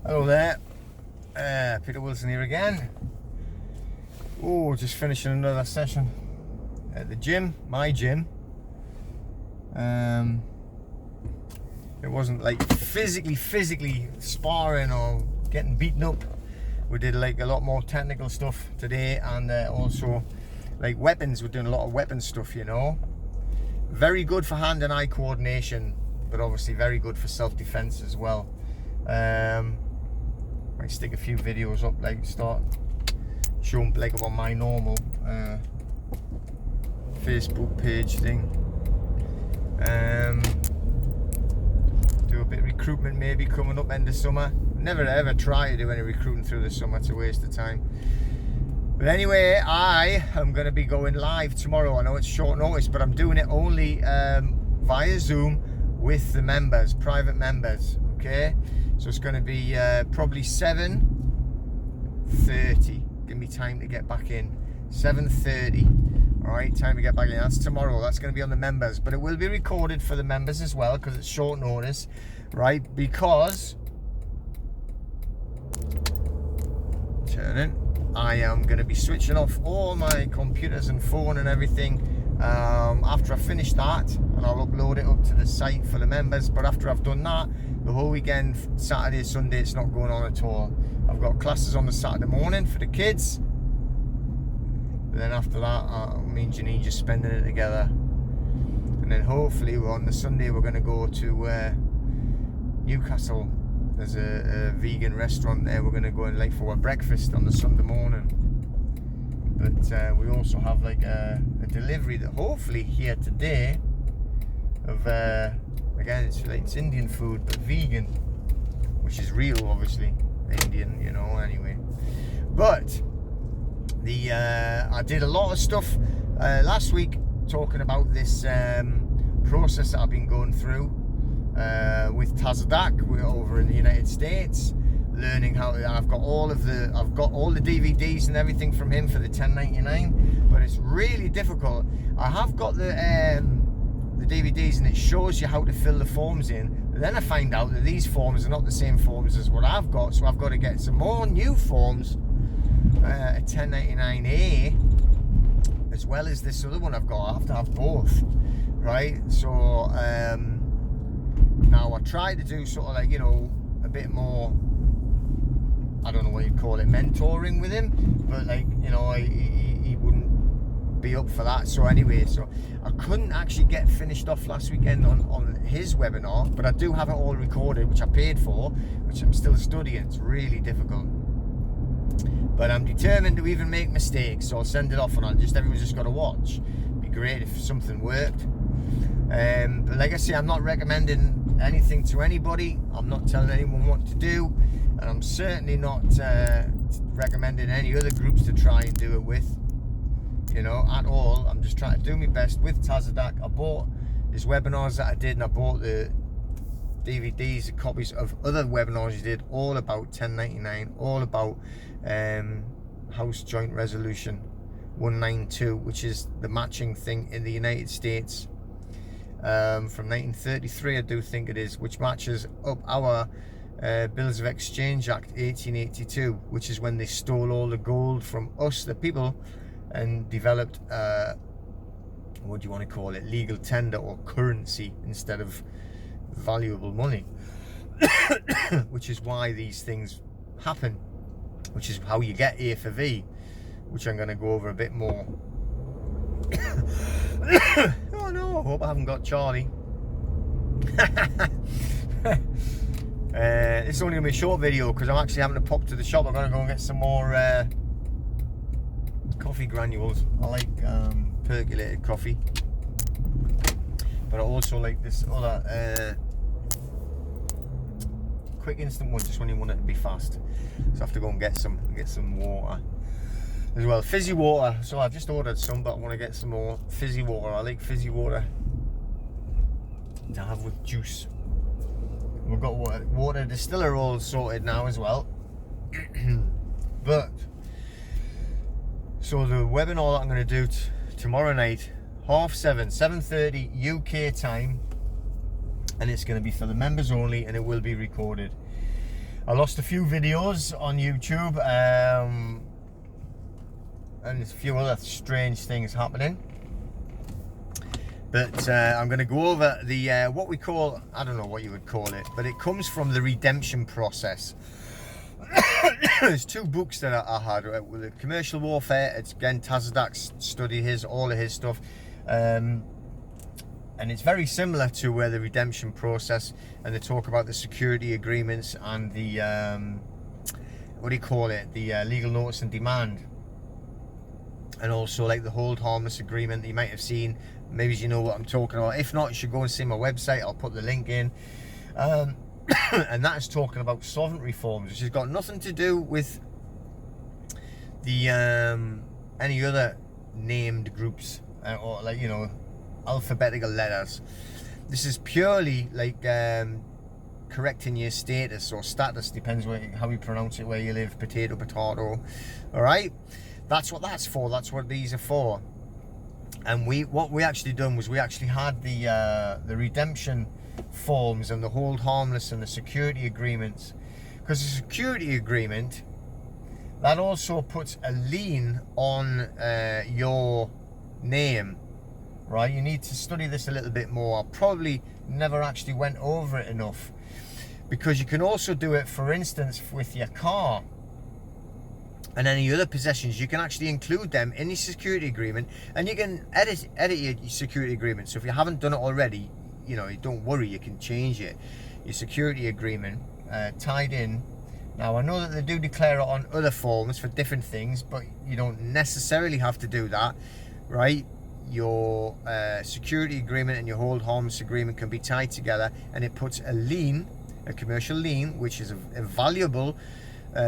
Hello there, Peter Wilson here again. Oh, just finishing another session at the gym, my gym. It wasn't like physically sparring or getting beaten up. We did like a lot more technical stuff today, and also like weapons. We're doing a lot of weapon stuff, you know. Very good for hand and eye coordination, but obviously very good for self-defense as well. Might stick a few videos up, like start showing like on my normal Facebook page thing. Do a bit of recruitment maybe coming up end of summer. Never ever try to do any recruiting through the summer, it's a waste of time. But anyway, I am going to be going live tomorrow. I know it's short notice, but I'm doing it only via Zoom with the members, private members, okay? So it's going to be probably 7:30. Give me time to get back in. 7:30. All right, time to get back in. That's tomorrow. That's going to be on the members, but it will be recorded for the members as well because it's short notice, right? Because I am going to be switching off all my computers and phone and everything after I finish that, and I'll upload it up to the site for the members. But after I've done that, the whole weekend, Saturday, Sunday, it's not going on at all. I've got classes on the Saturday morning for the kids. But then after that, me and Janine just spending it together. And then hopefully on the Sunday, we're going to go to Newcastle. There's a vegan restaurant there. We're going to go in late for a breakfast on the Sunday morning. But we also have like a delivery that hopefully here today of again, it's Indian food, but vegan, which is real, obviously Indian, you know. Anyway, but I did a lot of stuff last week talking about this process that I've been going through with Tazadak over in the United States, learning how. I've got all the DVDs and everything from him for the $10.99, but it's really difficult. I have got the DVDs and it shows you how to fill the forms in, but then I find out that these forms are not the same forms as what I've got, so I've got to get some more new forms, a $10.99A, as well as this other one I've got. I have to have both, right? So now I try to do sort of like, you know, a bit more, I don't know what you'd call it, mentoring with him, but like, you know, he wouldn't be up for that. So anyway, so I couldn't actually get finished off last weekend on his webinar, but I do have it all recorded, which I paid for, which I'm still studying. It's really difficult, but I'm determined to even make mistakes, so I'll send it off and everyone's just got to watch. It'd be great if something worked. But like I say, I'm not recommending anything to anybody. I'm not telling anyone what to do, and I'm certainly not recommending any other groups to try and do it with, you know, at all. I'm just trying to do my best with Tazadak. I bought his webinars that I did, and I bought the DVDs, the copies of other webinars he did, all about $10.99, all about House Joint Resolution 192, which is the matching thing in the United States from 1933, I do think it is, which matches up our Bills of Exchange Act 1882, which is when they stole all the gold from us, the people, and developed what do you want to call it, legal tender or currency instead of valuable money. Which is why these things happen, which is how you get A for V, which I'm going to go over a bit more. Oh no, I hope I haven't got Charlie. It's only going to be a short video because I'm actually having to pop to the shop. I'm going to go and get some more coffee granules. I like percolated coffee, but I also like this other quick instant one, just when you want it to be fast. So I have to go and get some water as well, fizzy water. So I've just ordered some, but I want to get some more fizzy water. I like fizzy water to have with juice. We've got water distiller all sorted now as well. But so the webinar that I'm going to do tomorrow night, 7:30 UK time, and it's going to be for the members only, and it will be recorded. I lost a few videos on YouTube, and there's a few other strange things happening. But I'm going to go over the what we call, I don't know what you would call it, but it comes from the redemption process. There's two books that I had with the commercial warfare. It's again Tazadak's study, all of his stuff, and it's very similar to the redemption process. And they talk about the security agreements and the what do you call it, the legal notice and demand, and also like the hold harmless agreement that you might have seen. Maybe you know what I'm talking about. If not, you should go and see my website. I'll put the link in. And that is talking about sovereignty reforms, which has got nothing to do with the any other named groups or, like, you know, alphabetical letters. This is purely like correcting your status or status, depends how you pronounce it, where you live, potato. All right, that's what that's for. That's what these are for. And what we actually done was we actually had the redemption forms and the hold harmless and the security agreements, because the security agreement, that also puts a lien on your name, right? You need to study this a little bit more. I probably never actually went over it enough, because you can also do it, for instance, with your car and any other possessions. You can actually include them in your security agreement, and you can edit your security agreement. So if you haven't done it already, you know, don't worry, you can change it. Your security agreement tied in. Now, I know that they do declare it on other forms for different things, but you don't necessarily have to do that, right? Your security agreement and your hold harmless agreement can be tied together, and it puts a lien, a commercial lien, which is a valuable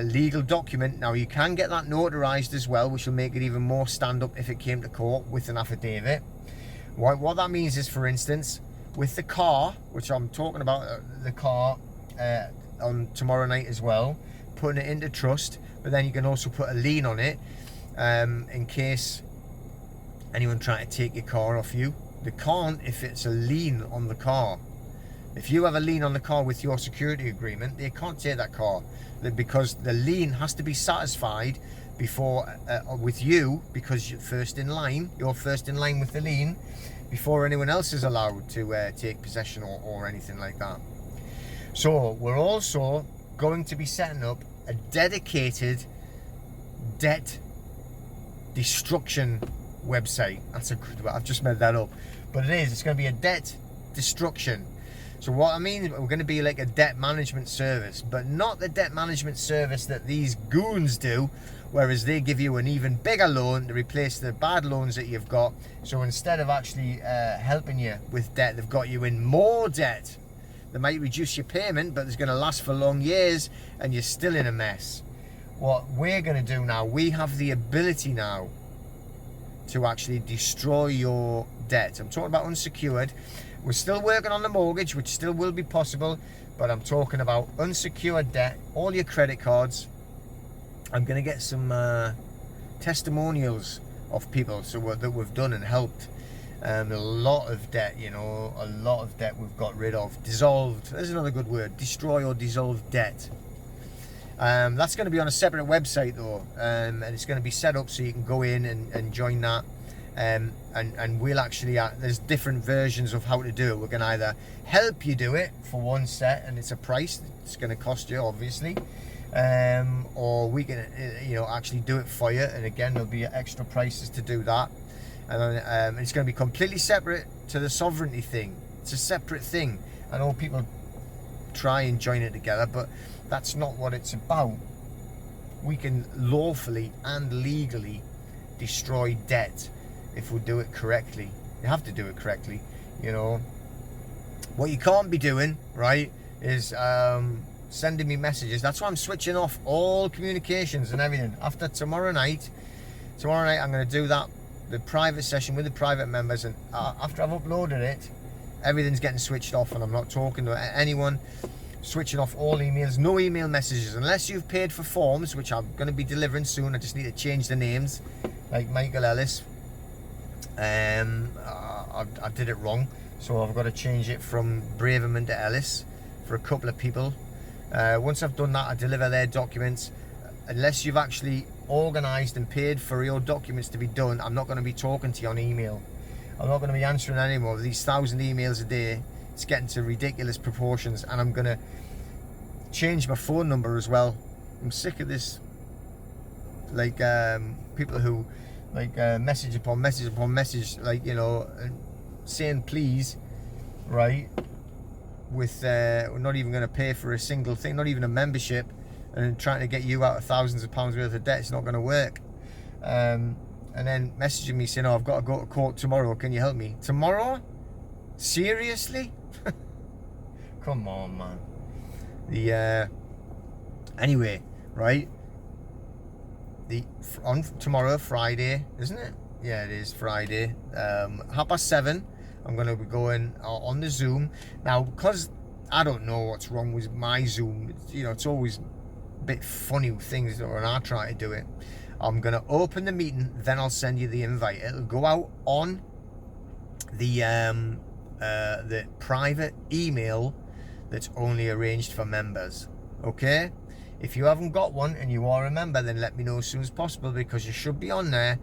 legal document. Now, you can get that notarized as well, which will make it even more stand-up if it came to court with an affidavit. What that means is, for instance, with the car, which I'm talking about, the car on tomorrow night as well, putting it into trust, but then you can also put a lien on it in case anyone trying to take your car off you. They can't if it's a lien on the car. If you have a lien on the car with your security agreement, they can't take that car, because the lien has to be satisfied before with you, because you're first in line with the lien before anyone else is allowed to take possession or anything like that. So we're also going to be setting up a dedicated debt destruction website. That's a good one. I've just made that up, but it's going to be a debt destruction. So what I mean, we're going to be like a debt management service, but not the debt management service that these goons do, whereas they give you an even bigger loan to replace the bad loans that you've got. So instead of actually helping you with debt, they've got you in more debt. They might reduce your payment, but it's going to last for long years and you're still in a mess. What we're going to do now, we have the ability now to actually destroy your debt. I'm talking about unsecured. We're still working on the mortgage, which still will be possible, but I'm talking about unsecured debt, all your credit cards. I'm going to get some testimonials of people that we've done and helped. A lot of debt, you know, a lot of debt we've got rid of. Dissolved, there's another good word, destroy or dissolve debt. That's going to be on a separate website though, and it's going to be set up so you can go in and join that. And we'll actually, there's different versions of how to do it. We can either help you do it for one set, and it's a price it's going to cost you, obviously, or we can, you know, actually do it for you, and again there'll be extra prices to do that. And it's going to be completely separate to the sovereignty thing. It's a separate thing. I know people try and join it together, but that's not what it's about. We can lawfully and legally destroy debt if we do it correctly. You have to do it correctly, you know. What you can't be doing, right, is sending me messages. That's why I'm switching off all communications and everything. After tomorrow night I'm going to do that, the private session with the private members, and after I've uploaded it, everything's getting switched off, and I'm not talking to anyone. Switching off all emails, no email messages, unless you've paid for forms, which I'm going to be delivering soon. I just need to change the names, like Michael Ellis. I did it wrong, so I've got to change it from Braverman to Ellis for a couple of people. Once I've done that, I deliver their documents. Unless you've actually organised and paid for your documents to be done, I'm not going to be talking to you on email. I'm not going to be answering any more of these 1,000 emails a day. It's getting to ridiculous proportions, and I'm going to change my phone number as well. I'm sick of this, like people who like message upon message upon message, like, you know, saying please, right, with not even going to pay for a single thing, not even a membership, and trying to get you out of thousands of pounds worth of debt. It's not going to work. And then messaging me saying, oh, I've got to go to court tomorrow, can you help me? Tomorrow? Seriously? Come on, man. Anyway, right, on tomorrow, Friday, isn't it? Yeah, it is Friday, 7:30. I'm going to be going on the Zoom now, because I don't know what's wrong with my Zoom. You know, it's always a bit funny with things when I try to do it. I'm going to open the meeting, then I'll send you the invite. It'll go out on the private email that's only arranged for members. Okay, if you haven't got one and you are a member, then let me know as soon as possible, because you should be on there.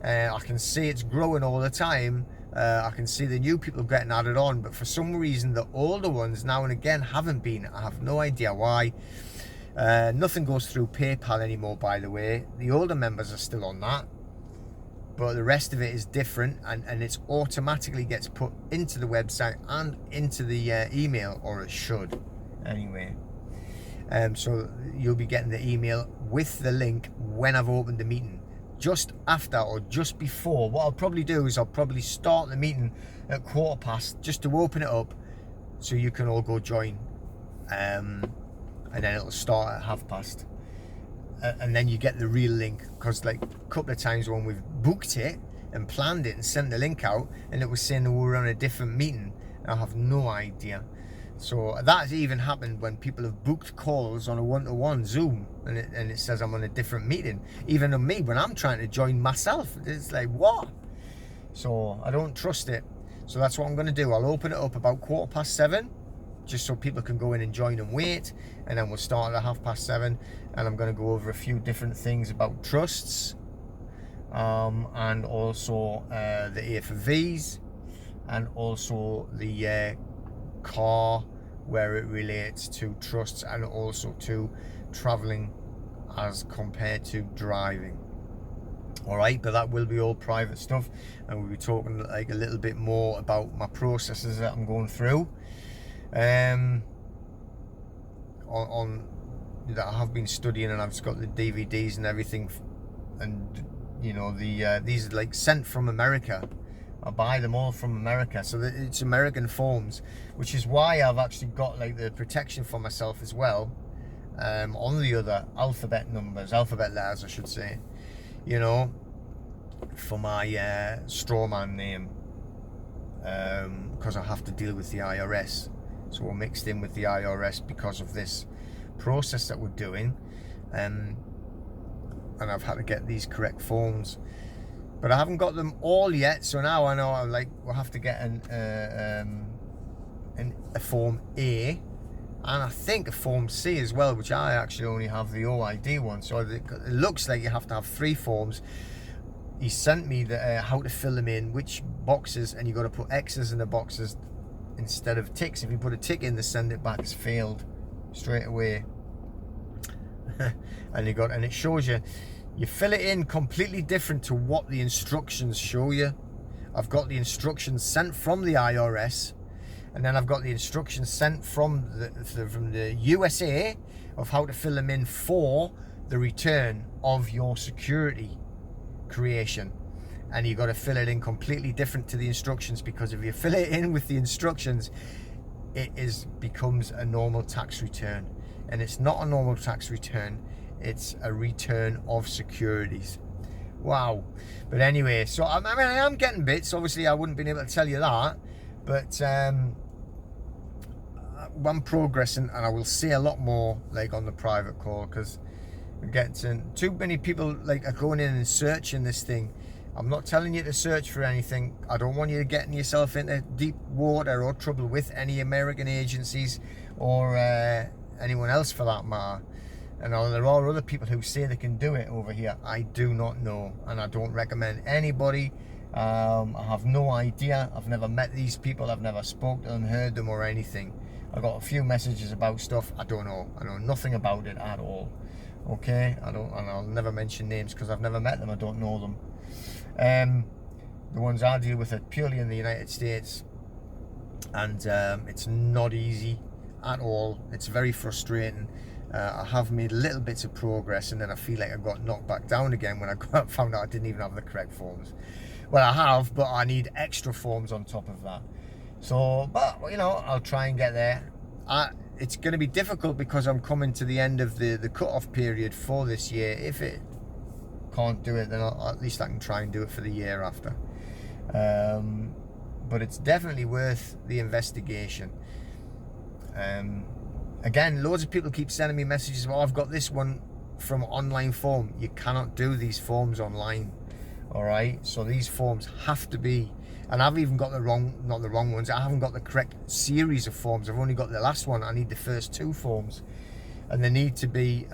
I can see it's growing all the time. I can see the new people getting added on, but for some reason the older ones now and again haven't been. I have no idea why. Nothing goes through PayPal anymore, by the way. The older members are still on that, but the rest of it is different, and it automatically gets put into the website and into the email, or it should anyway. So you'll be getting the email with the link when I've opened the meeting. Just after or just before, what I'll probably do is I'll probably start the meeting at 1:15 just to open it up, so you can all go join, and then it'll start at 30:30, and then you get the real link, because like a couple of times when we've booked it and planned it and sent the link out, and it was saying that we were on a different meeting, I have no idea. So that's even happened when people have booked calls on a one-to-one Zoom, and it says I'm on a different meeting. Even on me, when I'm trying to join myself, it's like, what? So I don't trust it. So that's what I'm going to do. I'll open it up about 7:15, just so people can go in and join and wait, and then we'll start at 7:30, and I'm going to go over a few different things about trusts, and also the A for V's, and also the car, where it relates to trusts, and also to traveling as compared to driving. All right, but that will be all private stuff, and we'll be talking like a little bit more about my processes that I'm going through, on that I have been studying, and I've just got the DVDs and everything, and you know, these are like sent from America. I buy them all from America, so that it's American forms, which is why I've actually got like the protection for myself as well, on the other alphabet letters, I should say, you know, for my strawman name, because I have to deal with the IRS. So we're mixed in with the IRS because of this process that we're doing, and I've had to get these correct forms. But I haven't got them all yet, so now I know we'll have to get a Form A, and I think a Form C as well, which I actually only have the OID one. So it looks like you have to have 3 forms. He sent me how to fill them in, which boxes, and you got to put X's in the boxes instead of ticks. If you put a tick in, they send it back as failed straight away. And it shows you. You fill it in completely different to what the instructions show you. I've got the instructions sent from the IRS, and then I've got the instructions sent from the USA of how to fill them in for the return of your security creation. And you got to fill it in completely different to the instructions, because if you fill it in with the instructions, it becomes a normal tax return, and it's not a normal tax return. It's a return of securities. Wow. But anyway, so I am getting bits. Obviously, I wouldn't been able to tell you that, but I'm progressing, and I will say a lot more like on the private call, because we're getting too many people like are going in and searching this thing. I'm not telling you to search for anything. I don't want you to getting yourself into deep water or trouble with any American agencies or anyone else for that matter. And there are other people who say they can do it over here. I do not know, and I don't recommend anybody. I have no idea. I've never met these people. I've never spoke to them, heard them, or anything. I got a few messages about stuff. I don't know. I know nothing about it at all. Okay, and I'll never mention names because I've never met them. I don't know them. The ones I deal with are purely in the United States, and it's not easy at all. It's very frustrating. I have made little bits of progress, and then I feel like I got knocked back down again when I found out I didn't even have the correct forms. Well, I have, but I need extra forms on top of that. So, but you know, I'll try and get there. It's going to be difficult because I'm coming to the end of the cut-off period for this year. If it can't do it, then at least I can try and do it for the year after. But it's definitely worth the investigation. Again, loads of people keep sending me messages. Oh, I've got this one from online form. You cannot do these forms online. All right, so these forms have to be, and I've even got not the wrong ones. I haven't got the correct series of forms. I've only got the last one. I need the first 2 forms, and they need to be.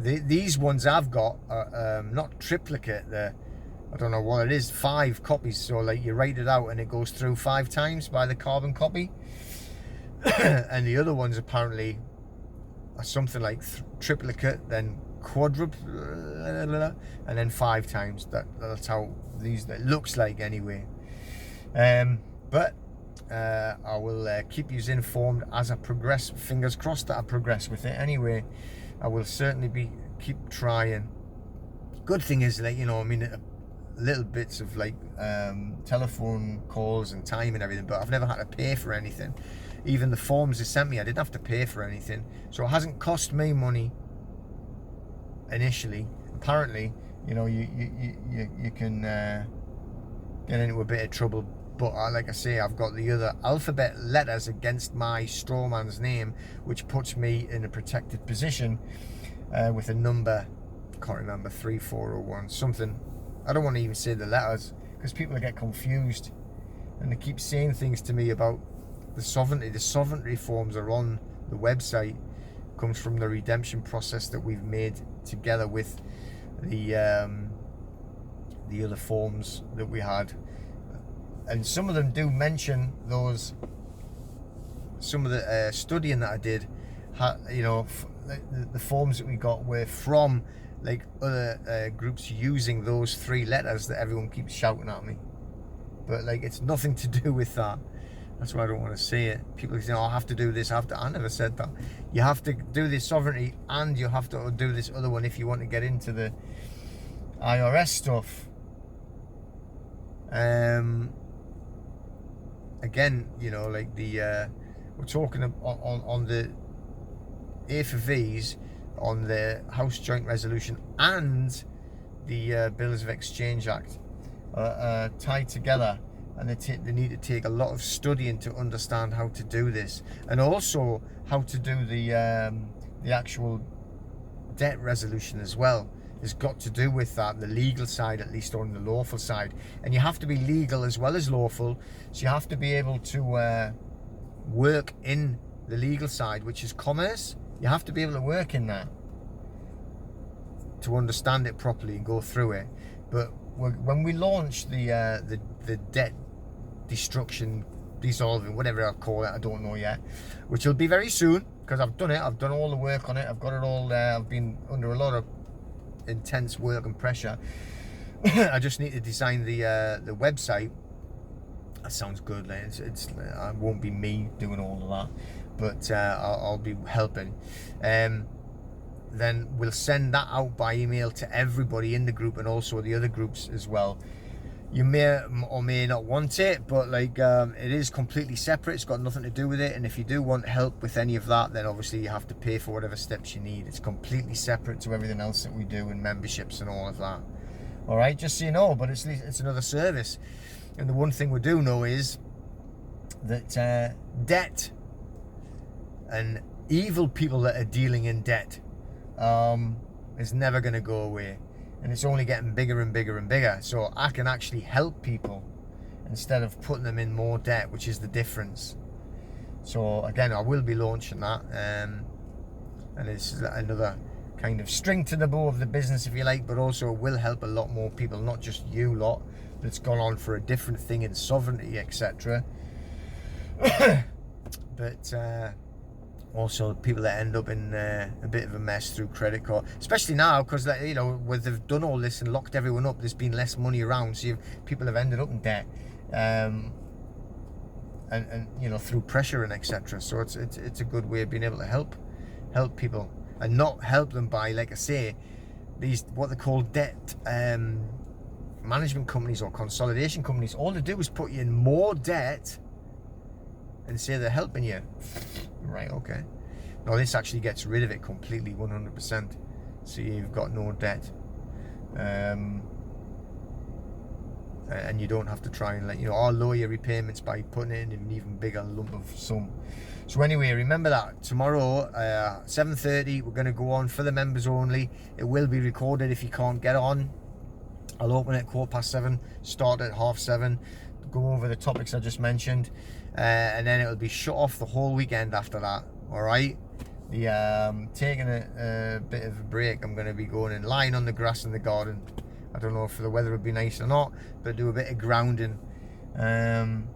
These ones I've got are not triplicate. I don't know what it is. 5 copies. So like you write it out and it goes through 5 times by the carbon copy. And the other ones apparently are something like triplicate, then quadruple, and then 5 times. That's how it looks like anyway. But I will keep you informed as I progress. Fingers crossed that I progress with it. Anyway, I will certainly keep trying. Good thing is, like, you know, I mean, little bits of like telephone calls and time and everything, but I've never had to pay for anything. Even the forms they sent me, I didn't have to pay for anything, so it hasn't cost me money initially. Apparently, you know, you can get into a bit of trouble, but like I say, I've got the other alphabet letters against my strawman's name, which puts me in a protected position with a number, I can't remember, 3401 something. I don't want to even say the letters because people get confused, and they keep saying things to me about the sovereignty. The sovereignty forms are on the website. Comes from the redemption process that we've made together with the other forms that we had, and some of them do mention those. Some of the studying that I did, you know, the forms that we got were from like other groups using those 3 letters that everyone keeps shouting at me, but like it's nothing to do with that. That's why I don't want to say it. People say, oh, I have to do this, I never said that. You have to do this sovereignty, and you have to do this other one if you want to get into the IRS stuff. Again, you know, like we're talking on the A for V's, on the House Joint Resolution and the Bills of Exchange Act tied together. And they need to take a lot of studying to understand how to do this, and also how to do the actual debt resolution as well. It's got to do with that, the legal side at least, or on the lawful side. And you have to be legal as well as lawful, so you have to be able to work in the legal side, which is commerce. You have to be able to work in that to understand it properly and go through it. But when we launch the debt destruction, dissolving, whatever I'll call it, I don't know yet, which will be very soon because I've done it. I've done all the work on it. I've got it all there. I've been under a lot of intense work and pressure. I just need to design the website. That sounds good. Like it won't be me doing all of that, but I'll be helping. Then we'll send that out by email to everybody in the group and also the other groups as well. You may or may not want it, but like it is completely separate. It's got nothing to do with it. And if you do want help with any of that, then obviously you have to pay for whatever steps you need. It's completely separate to everything else that we do in memberships and all of that. All right, just so you know. But it's another service. And the one thing we do know is that debt and evil people that are dealing in debt is never going to go away, and it's only getting bigger and bigger and bigger. So I can actually help people instead of putting them in more debt, which is the difference. So again, I will be launching that. and it's another kind of string to the bow of the business, if you like, but also will help a lot more people, not just you lot that's gone on for a different thing in sovereignty, etc. But also people that end up in a bit of a mess through credit card, especially now, because you know, where they've done all this and locked everyone up, there's been less money around, so people have ended up in debt, and you know, through pressure and etc. So it's a good way of being able to help people, and not help them by, like I say, these what they call debt management companies or consolidation companies. All they do is put you in more debt and say they're helping you. Right, okay. No, this actually gets rid of it completely, 100%. So you've got no debt. And you don't have to try and, like, you know, or lower your repayments by putting it in an even bigger lump of sum. So anyway, remember that tomorrow, 7:30, we're going to go on for the members only. It will be recorded if you can't get on. I'll open at 7:15, start at 7:30, go over the topics I just mentioned, and then it'll be shut off the whole weekend after that. All right. Taking a bit of a break. I'm going to be going and lying on the grass in the garden. I don't know if the weather would be nice or not, but do a bit of grounding, and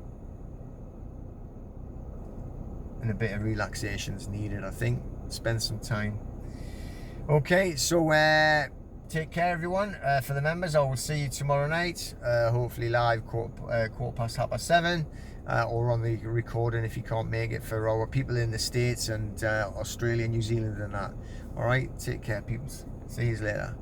a bit of relaxation is needed, I think. Spend some time. Okay, so take care, everyone. For the members, I will see you tomorrow night, hopefully live, 7:15, or on the recording if you can't make it, for our people in the States and Australia, New Zealand and that. All right, take care, people. See you later.